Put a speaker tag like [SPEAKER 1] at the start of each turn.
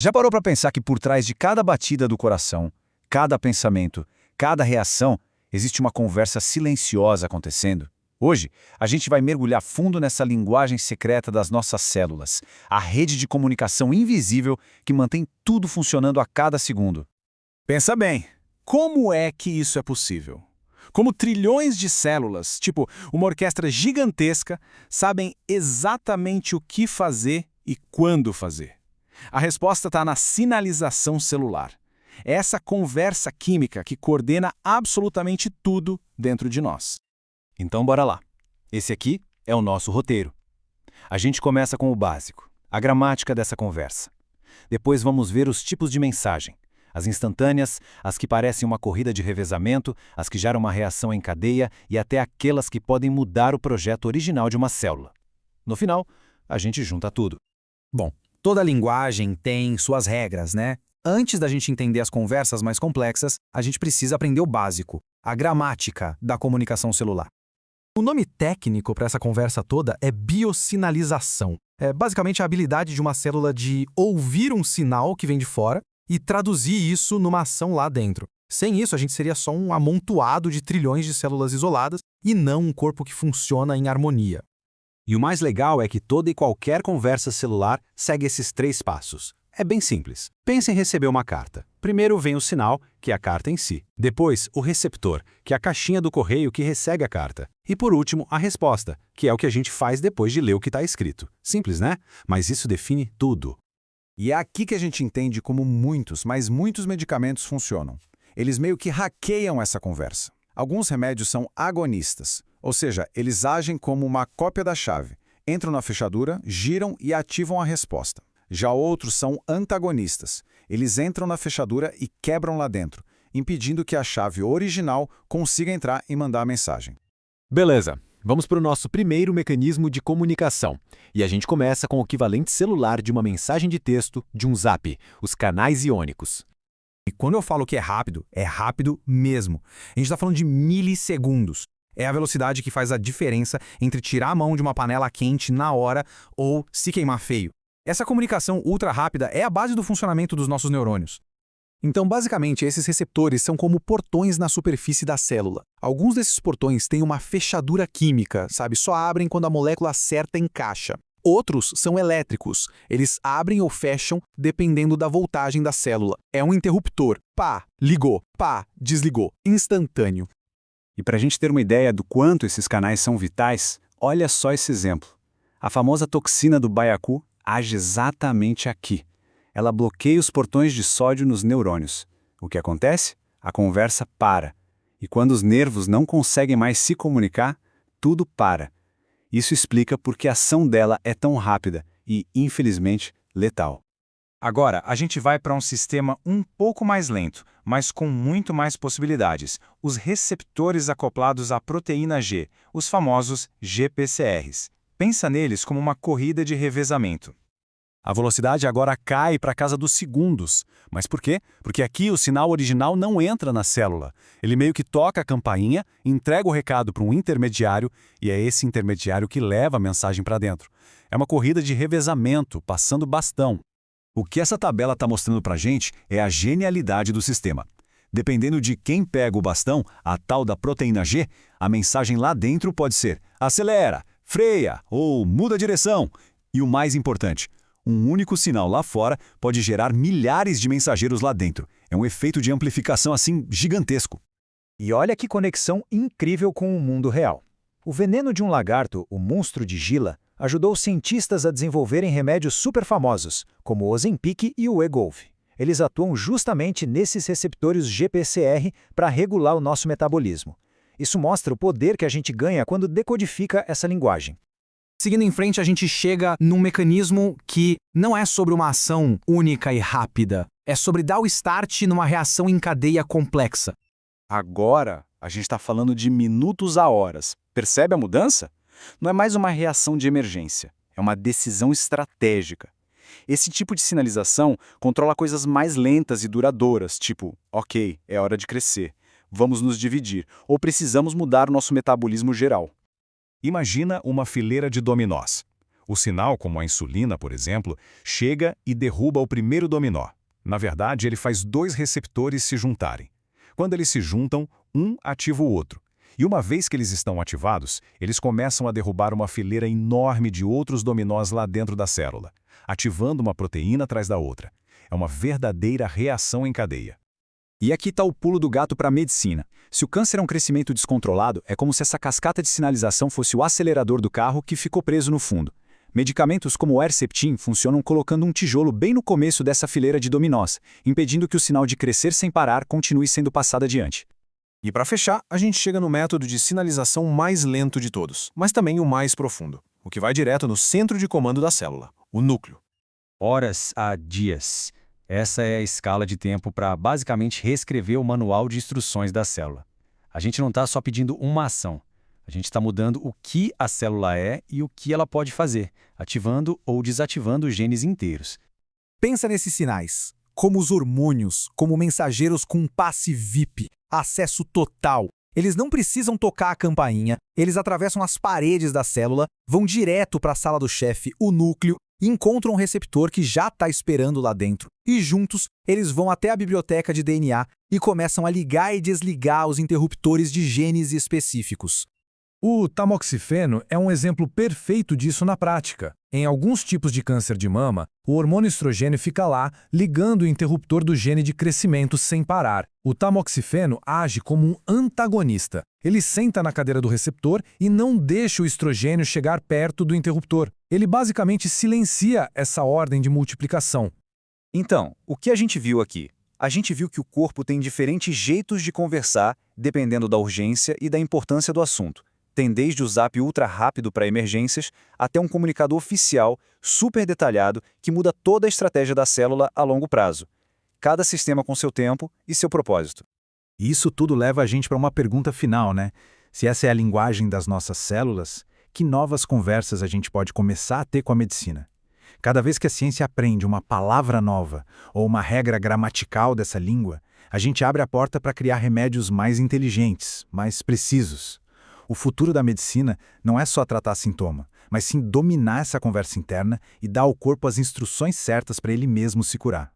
[SPEAKER 1] Já parou para pensar que por trás de cada batida do coração, cada pensamento, cada reação, existe uma conversa silenciosa acontecendo? Hoje, a gente vai mergulhar fundo nessa linguagem secreta das nossas células, a rede de comunicação invisível que mantém tudo funcionando a cada segundo.
[SPEAKER 2] Pensa bem, como é que isso é possível? Como trilhões de células, tipo uma orquestra gigantesca, sabem exatamente o que fazer e quando fazer? A resposta está na sinalização celular. É essa conversa química que coordena absolutamente tudo dentro de nós.
[SPEAKER 1] Então bora lá. Esse aqui é o nosso roteiro. A gente começa com o básico, a gramática dessa conversa. Depois vamos ver os tipos de mensagem. As instantâneas, as que parecem uma corrida de revezamento, as que geram uma reação em cadeia e até aquelas que podem mudar o projeto original de uma célula. No final, a gente junta tudo.
[SPEAKER 3] Bom, toda linguagem tem suas regras, né? Antes da gente entender as conversas mais complexas, a gente precisa aprender o básico, a gramática da comunicação celular. O nome técnico para essa conversa toda é biosinalização. É basicamente a habilidade de uma célula de ouvir um sinal que vem de fora e traduzir isso numa ação lá dentro. Sem isso, a gente seria só um amontoado de trilhões de células isoladas e não um corpo que funciona em harmonia.
[SPEAKER 4] E o mais legal é que toda e qualquer conversa celular segue esses 3 passos. É bem simples. Pense em receber uma carta. Primeiro vem o sinal, que é a carta em si. Depois, o receptor, que é a caixinha do correio que recebe a carta. E por último, a resposta, que é o que a gente faz depois de ler o que está escrito. Simples, né? Mas isso define tudo.
[SPEAKER 5] E é aqui que a gente entende como muitos, mas muitos medicamentos funcionam. Eles meio que hackeiam essa conversa. Alguns remédios são agonistas, ou seja, eles agem como uma cópia da chave. Entram na fechadura, giram e ativam a resposta. Já outros são antagonistas. Eles entram na fechadura e quebram lá dentro, impedindo que a chave original consiga entrar e mandar a mensagem.
[SPEAKER 4] Beleza, vamos para o nosso primeiro mecanismo de comunicação. E a gente começa com o equivalente celular de uma mensagem de texto de um zap, os canais iônicos.
[SPEAKER 3] E quando eu falo que é rápido mesmo. A gente está falando de milissegundos. É a velocidade que faz a diferença entre tirar a mão de uma panela quente na hora ou se queimar feio. Essa comunicação ultra rápida é a base do funcionamento dos nossos neurônios. Então, basicamente, esses receptores são como portões na superfície da célula. Alguns desses portões têm uma fechadura química, sabe? Só abrem quando a molécula certa encaixa. Outros são elétricos. Eles abrem ou fecham dependendo da voltagem da célula. É um interruptor. Pá, ligou. Pá, desligou. Instantâneo.
[SPEAKER 4] E para a gente ter uma ideia do quanto esses canais são vitais, olha só esse exemplo. A famosa toxina do baiacu age exatamente aqui. Ela bloqueia os portões de sódio nos neurônios. O que acontece? A conversa para. E quando os nervos não conseguem mais se comunicar, tudo para. Isso explica por que a ação dela é tão rápida e, infelizmente, letal.
[SPEAKER 1] Agora, a gente vai para um sistema um pouco mais lento, mas com muito mais possibilidades. Os receptores acoplados à proteína G, os famosos GPCRs. Pensa neles como uma corrida de revezamento.
[SPEAKER 2] A velocidade agora cai para a casa dos segundos. Mas por quê? Porque aqui o sinal original não entra na célula. Ele meio que toca a campainha, entrega o recado para um intermediário e é esse intermediário que leva a mensagem para dentro. É uma corrida de revezamento, passando bastão.
[SPEAKER 5] O que essa tabela está mostrando para a gente é a genialidade do sistema. Dependendo de quem pega o bastão, a tal da proteína G, a mensagem lá dentro pode ser acelera, freia ou muda a direção. E o mais importante, um único sinal lá fora pode gerar milhares de mensageiros lá dentro. É um efeito de amplificação assim gigantesco.
[SPEAKER 6] E olha que conexão incrível com o mundo real. O veneno de um lagarto, o monstro de Gila, ajudou os cientistas a desenvolverem remédios super famosos, como o Ozempic e o Wegovy. Eles atuam justamente nesses receptores GPCR para regular o nosso metabolismo. Isso mostra o poder que a gente ganha quando decodifica essa linguagem.
[SPEAKER 3] Seguindo em frente, a gente chega num mecanismo que não é sobre uma ação única e rápida. É sobre dar o start numa reação em cadeia complexa.
[SPEAKER 5] Agora, a gente está falando de minutos a horas. Percebe a mudança? Não é mais uma reação de emergência. É uma decisão estratégica. Esse tipo de sinalização controla coisas mais lentas e duradouras, tipo, ok, é hora de crescer, vamos nos dividir, ou precisamos mudar o nosso metabolismo geral.
[SPEAKER 2] Imagina uma fileira de dominós.
[SPEAKER 7] O sinal, como a insulina, por exemplo, chega e derruba o primeiro dominó. Na verdade, ele faz 2 receptores se juntarem. Quando eles se juntam, um ativa o outro. E uma vez que eles estão ativados, eles começam a derrubar uma fileira enorme de outros dominós lá dentro da célula, ativando uma proteína atrás da outra. É uma verdadeira reação em cadeia.
[SPEAKER 4] E aqui está o pulo do gato para a medicina. Se o câncer é um crescimento descontrolado, é como se essa cascata de sinalização fosse o acelerador do carro que ficou preso no fundo. Medicamentos como o Herceptin funcionam colocando um tijolo bem no começo dessa fileira de dominós, impedindo que o sinal de crescer sem parar continue sendo passado adiante.
[SPEAKER 2] E para fechar, a gente chega no método de sinalização mais lento de todos, mas também o mais profundo, o que vai direto no centro de comando da célula, o núcleo.
[SPEAKER 1] Horas a dias. Essa é a escala de tempo para basicamente reescrever o manual de instruções da célula. A gente não está só pedindo uma ação. A gente está mudando o que a célula é e o que ela pode fazer, ativando ou desativando genes inteiros.
[SPEAKER 3] Pensa nesses sinais, como os hormônios, como mensageiros com um passe VIP, acesso total. Eles não precisam tocar a campainha, eles atravessam as paredes da célula, vão direto para a sala do chefe, o núcleo, e encontram um receptor que já está esperando lá dentro. E juntos, eles vão até a biblioteca de DNA e começam a ligar e desligar os interruptores de genes específicos.
[SPEAKER 8] O tamoxifeno é um exemplo perfeito disso na prática. Em alguns tipos de câncer de mama, o hormônio estrogênio fica lá, ligando o interruptor do gene de crescimento sem parar. O tamoxifeno age como um antagonista. Ele senta na cadeira do receptor e não deixa o estrogênio chegar perto do interruptor. Ele basicamente silencia essa ordem de multiplicação.
[SPEAKER 4] Então, o que a gente viu aqui? A gente viu que o corpo tem diferentes jeitos de conversar, dependendo da urgência e da importância do assunto. Tem desde o zap ultra rápido para emergências até um comunicado oficial, super detalhado, que muda toda a estratégia da célula a longo prazo. Cada sistema com seu tempo e seu propósito.
[SPEAKER 6] E isso tudo leva a gente para uma pergunta final, né? Se essa é a linguagem das nossas células, que novas conversas a gente pode começar a ter com a medicina? Cada vez que a ciência aprende uma palavra nova ou uma regra gramatical dessa língua, a gente abre a porta para criar remédios mais inteligentes, mais precisos. O futuro da medicina não é só tratar sintoma, mas sim dominar essa conversa interna e dar ao corpo as instruções certas para ele mesmo se curar.